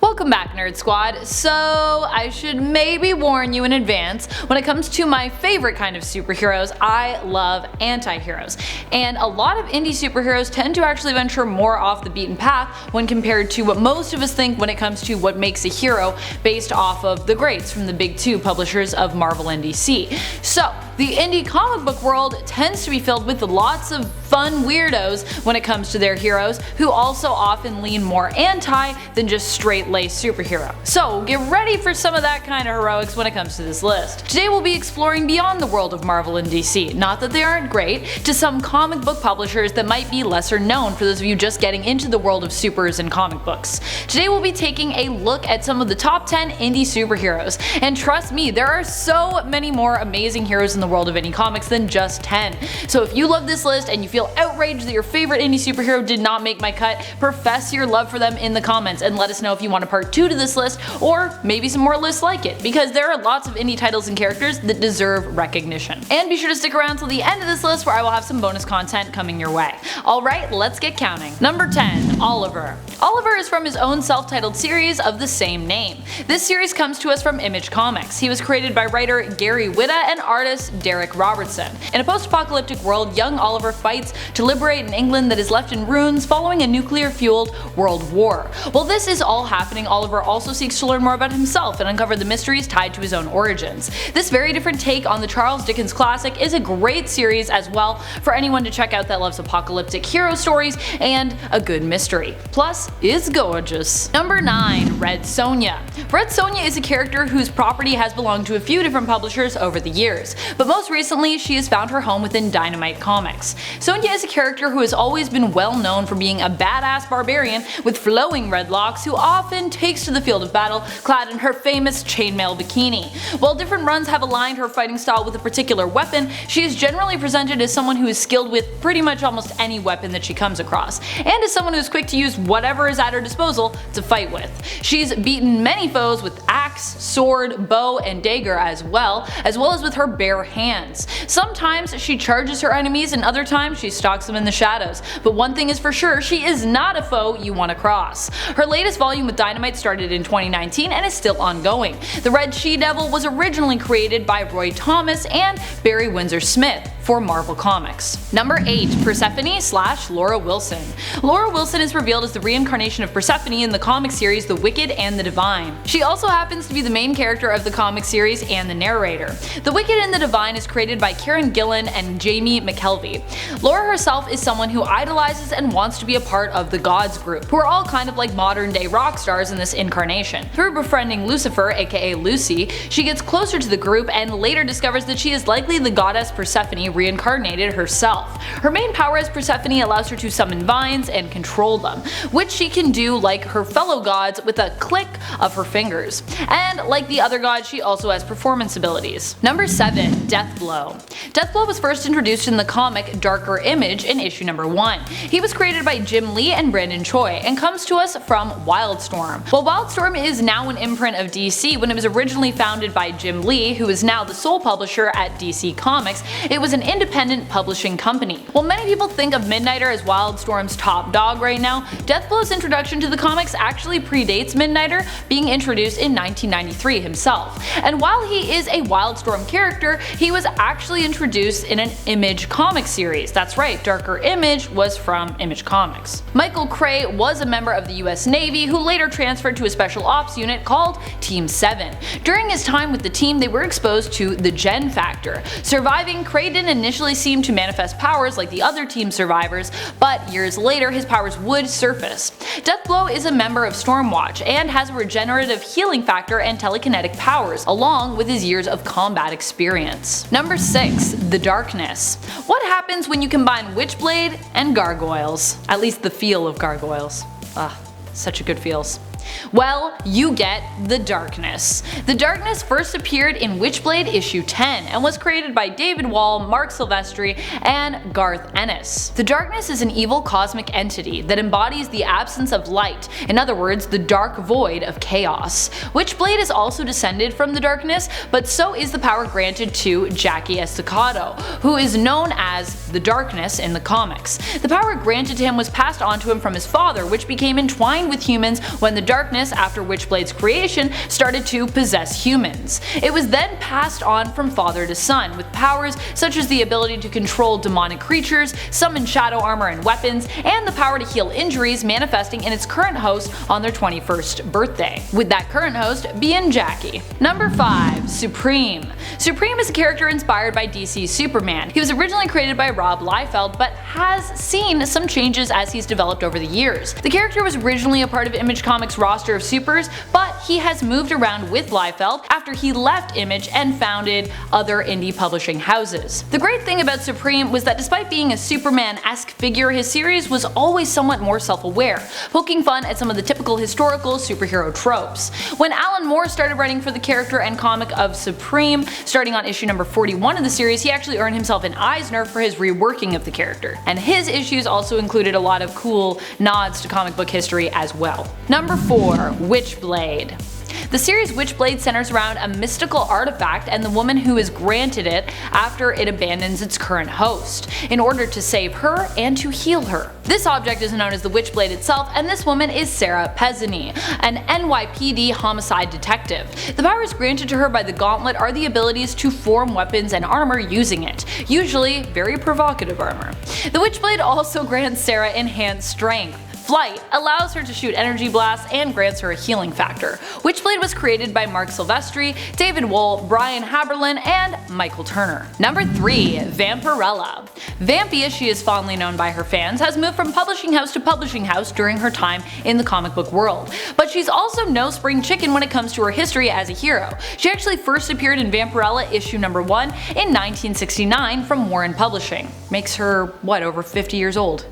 Welcome back, Nerd Squad. So I should maybe warn you in advance, when it comes to my favorite kind of superheroes, I love anti-heroes. And a lot of indie superheroes tend to actually venture more off the beaten path when compared to what most of us think when it comes to what makes a hero based off of the greats from the big two publishers of Marvel and DC. So the indie comic book world tends to be filled with lots of fun weirdos when it comes to their heroes, who also often lean more anti than just straight-laced superhero. So get ready for some of that kind of heroics when it comes to this list. Today we'll be exploring beyond the world of Marvel and DC, not that they aren't great, to some comic book publishers that might be lesser known for those of you just getting into the world of supers and comic books. Today we'll be taking a look at some of the top 10 indie superheroes, and trust me, there are so many more amazing heroes in the world of indie comics than just 10. So if you love this list and you feel outraged that your favorite indie superhero did not make my cut, profess your love for them in the comments and let us know if you want a part 2 to this list, or maybe some more lists like it, because there are lots of indie titles and characters that deserve recognition. And be sure to stick around till the end of this list, where I will have some bonus content coming your way. Alright, let's get counting. Number 10. Oliver. Oliver is from his own self-titled series of the same name. This series comes to us from Image Comics. He was created by writer Gary Whitta and artist Derek Robertson. In a post-apocalyptic world, young Oliver fights to liberate an England that is left in ruins following a nuclear-fueled world war. While this is all happening, Oliver also seeks to learn more about himself and uncover the mysteries tied to his own origins. This very different take on the Charles Dickens classic is a great series as well for anyone to check out that loves apocalyptic hero stories and a good mystery. Plus, is gorgeous. Number 9. Red Sonja. Red Sonja is a character whose property has belonged to a few different publishers over the years, but most recently she has found her home within Dynamite Comics. Sonja is a character who has always been well known for being a badass barbarian with flowing red locks who often takes to the field of battle clad in her famous chainmail bikini. While different runs have aligned her fighting style with a particular weapon, she is generally presented as someone who is skilled with pretty much almost any weapon that she comes across, and as someone who is quick to use whatever is at her disposal to fight with. She's beaten many foes with axe, sword, bow, and dagger as well as with her bare hands. Sometimes she charges her enemies and other times she stalks them in the shadows, but one thing is for sure, she is not a foe you want to cross. Her latest volume with Dynamite started in 2019 and is still ongoing. The Red She-Devil was originally created by Roy Thomas and Barry Windsor Smith for Marvel Comics. Number 8. Persephone/Laura Wilson. Laura Wilson is revealed as the reincarnation of Persephone in the comic series The Wicked and the Divine. She also happens to be the main character of the comic series and the narrator. The Wicked and the Divine is created by Kieran Gillen and Jamie McKelvey. Laura herself is someone who idolizes and wants to be a part of the Gods group, who are all kind of like modern day rock stars in this incarnation. Through befriending Lucifer, aka Lucy, she gets closer to the group and later discovers that she is likely the goddess Persephone reincarnated herself. Her main power as Persephone allows her to summon vines and control them, which she can do like her fellow gods with a click of her fingers. And like the other gods, she also has performance abilities. Number 7. Deathblow. Deathblow was first introduced in the comic Darker Image in issue number 1. He was created by Jim Lee and Brandon Choi and comes to us from Wildstorm. While Wildstorm is now an imprint of DC, when it was originally founded by Jim Lee, who is now the sole publisher at DC Comics, it was an independent publishing company. While many people think of Midnighter as Wildstorm's top dog right now, Deathblow's introduction to the comics actually predates Midnighter, being introduced in 1993 himself. And while he is a Wildstorm character, he was actually introduced in an Image comic series. That's right, Darker Image was from Image Comics. Michael Cray was a member of the US Navy who later transferred to a special ops unit called Team 7. During his time with the team, they were exposed to the Gen Factor. Surviving, Cray didn't initially seem to manifest powers like the other team survivors, but years later his powers would surface. Deathblow is a member of Stormwatch and has a regenerative healing factor and telekinetic powers, along with his years of combat experience. Number 6. The Darkness. What happens when you combine Witchblade and gargoyles? At least the feel of gargoyles. Such a good feels. Well, you get the Darkness. The Darkness first appeared in Witchblade issue 10 and was created by David Wall, Mark Silvestri, and Garth Ennis. The Darkness is an evil cosmic entity that embodies the absence of light, in other words, the dark void of chaos. Witchblade is also descended from the Darkness, but so is the power granted to Jackie Estacado, who is known as the Darkness in the comics. The power granted to him was passed on to him from his father, which became entwined with humans when the darkness after Witchblade's creation started to possess humans. It was then passed on from father to son, with powers such as the ability to control demonic creatures, summon shadow armor and weapons, and the power to heal injuries manifesting in its current host on their 21st birthday, with that current host being Jackie. Number 5. Supreme. Supreme is a character inspired by DC's Superman. He was originally created by Rob Liefeld, but has seen some changes as he's developed over the years. The character was originally a part of Image Comics' roster of supers, but he has moved around with Liefeld after he left Image and founded other indie publishing houses. The great thing about Supreme was that despite being a Superman-esque figure, his series was always somewhat more self-aware, poking fun at some of the typical historical superhero tropes. When Alan Moore started writing for the character and comic of Supreme, starting on issue number 41 of the series, he actually earned himself an Eisner for his reworking of the character. And his issues also included a lot of cool nods to comic book history as well. Number 4. Witchblade. The series Witchblade centers around a mystical artifact and the woman who is granted it after it abandons its current host, in order to save her and to heal her. This object is known as the Witchblade itself, and this woman is Sarah Pezzini, an NYPD homicide detective. The powers granted to her by the Gauntlet are the abilities to form weapons and armor using it, usually very provocative armor. The Witchblade also grants Sarah enhanced strength. Flight allows her to shoot energy blasts and grants her a healing factor. Witchblade was created by Mark Silvestri, David Wohl, Brian Haberlin, and Michael Turner. Number 3. Vampirella. Vampy, as she is fondly known by her fans, has moved from publishing house to publishing house during her time in the comic book world. But she's also no spring chicken when it comes to her history as a hero. She actually first appeared in Vampirella issue number 1 in 1969 from Warren Publishing. Makes her, what, over 50 years old?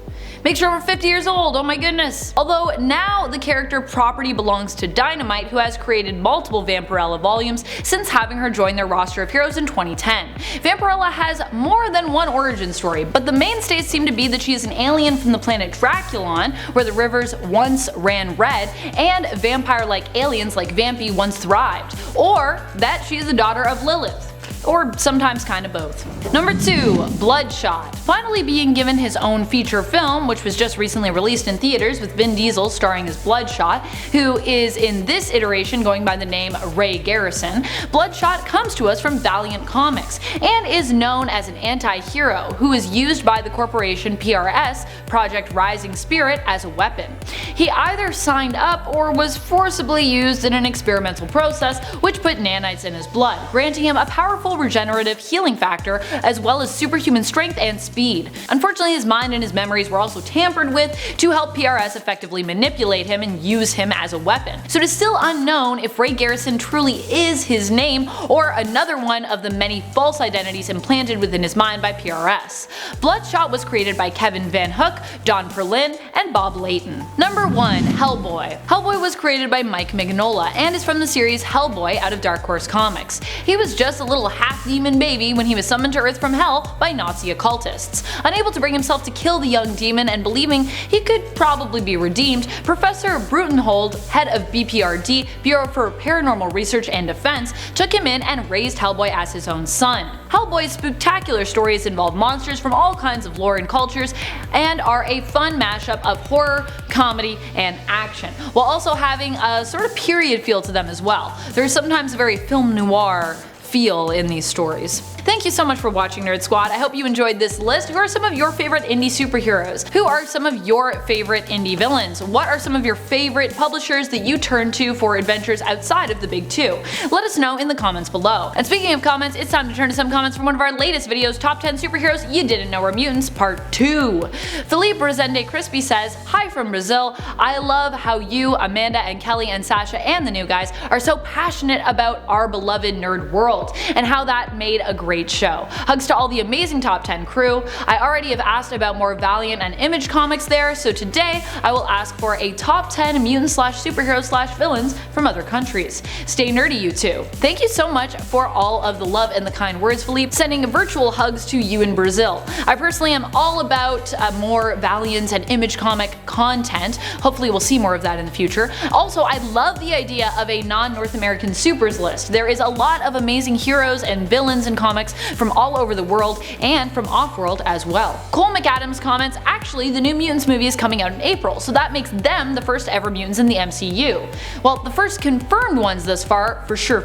Makes her over 50 years old, oh my goodness. Although now the character property belongs to Dynamite, who has created multiple Vampirella volumes since having her join their roster of heroes in 2010. Vampirella has more than one origin story, but the mainstays seem to be that she is an alien from the planet Draculon, where the rivers once ran red, and vampire-like aliens like Vampy once thrived, or that she is the daughter of Lilith. Or sometimes kind of both. Number 2. Bloodshot. Finally being given his own feature film, which was just recently released in theaters with Vin Diesel starring as Bloodshot, who is in this iteration going by the name Ray Garrison, Bloodshot comes to us from Valiant Comics, and is known as an anti-hero who is used by the corporation PRS, Project Rising Spirit, as a weapon. He either signed up or was forcibly used in an experimental process which put nanites in his blood, granting him a powerful regenerative healing factor as well as superhuman strength and speed. Unfortunately, his mind and his memories were also tampered with to help PRS effectively manipulate him and use him as a weapon. So it is still unknown if Ray Garrison truly is his name or another one of the many false identities implanted within his mind by PRS. Bloodshot was created by Kevin Van Hook, Don Perlin, and Bob Layton. Number 1. Hellboy. Hellboy was created by Mike Mignola and is from the series Hellboy out of Dark Horse Comics. He was just a little half-demon baby when he was summoned to Earth from Hell by Nazi occultists. Unable to bring himself to kill the young demon and believing he could probably be redeemed, Professor Brutenhold, head of BPRD, Bureau for Paranormal Research and Defense, took him in and raised Hellboy as his own son. Hellboy's spectacular stories involve monsters from all kinds of lore and cultures and are a fun mashup of horror, comedy, and action, while also having a sort of period feel to them as well. There's sometimes a very film noir feel in these stories. Thank you so much for watching, Nerd Squad. I hope you enjoyed this list. Who are some of your favorite indie superheroes? Who are some of your favorite indie villains? What are some of your favorite publishers that you turn to for adventures outside of the big two? Let us know in the comments below. And speaking of comments, it's time to turn to some comments from one of our latest videos, Top 10 Superheroes You Didn't Know Were Mutants Part 2. Philippe Resende Crispy says, "Hi from Brazil. I love how you, Amanda, and Kelly, and Sasha, and the new guys are so passionate about our beloved nerd world, and how that made a great show. Hugs to all the amazing Top 10 crew. I already have asked about more Valiant and Image comics there, so today I will ask for a top 10 mutant/superhero/villains from other countries. Stay nerdy, you two." Thank you so much for all of the love and the kind words, Philippe, sending virtual hugs to you in Brazil. I personally am all about more Valiant and Image comic content. Hopefully we'll see more of that in the future. Also, I love the idea of a non-North American supers list. There is a lot of amazing heroes and villains in comics comics from all over the world and from off-world as well. Cole McAdams comments, actually the New Mutants movie is coming out in April, so that makes them the first ever mutants in the MCU. Well, the first confirmed ones thus far, for sure.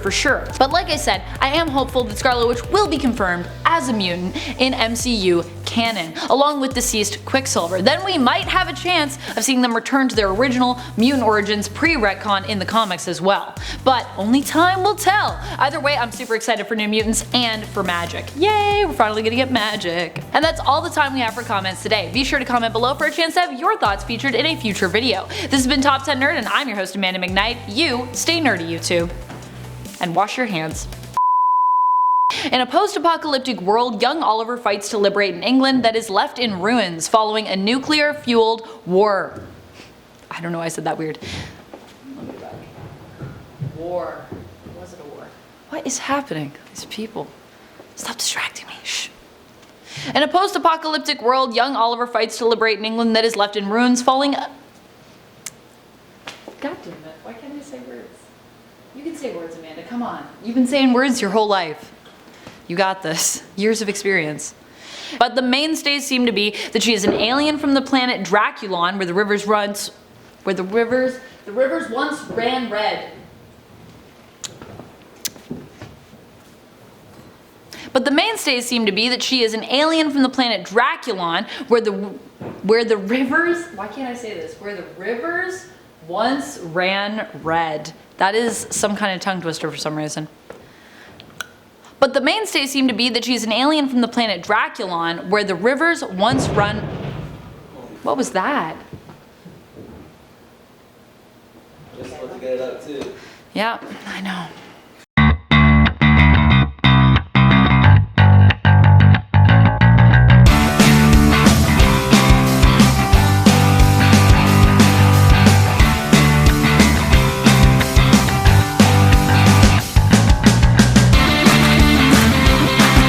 But like I said, I am hopeful that Scarlet Witch will be confirmed as a mutant in MCU canon, along with deceased Quicksilver. Then we might have a chance of seeing them return to their original mutant origins pre-retcon in the comics as well. But only time will tell. Either way, I'm super excited for New Mutants and for magic. Yay, we're finally gonna get magic. And that's all the time we have for comments today. Be sure to comment below for a chance to have your thoughts featured in a future video. This has been Top 10 Nerd and I'm your host Amanda McKnight. You stay nerdy, YouTube. And wash your hands. In a post-apocalyptic world, young Oliver fights to liberate an England that is left in ruins following a nuclear-fueled war. I don't know why I said that weird. War. Was it a war? What is happening? These people. Stop distracting me. Shh. In a post-apocalyptic world, young Oliver fights to liberate an England that is left in ruins following a... God damn it. Why can't I say words? You can say words, Amanda. Come on. You've been saying words your whole life. You got this. Years of experience. But the mainstays seem to be that she is an alien from the planet Draculon, where the rivers once ran red. But the mainstays seem to be that she is an alien from the planet Draculon, where the rivers, why can't I say this? Where the rivers once ran red. That is some kind of tongue twister for some reason. But the mainstays seem to be that she is an alien from the planet Draculon, where the rivers once run... What was that? Just supposed to get it up too. Yeah, I know.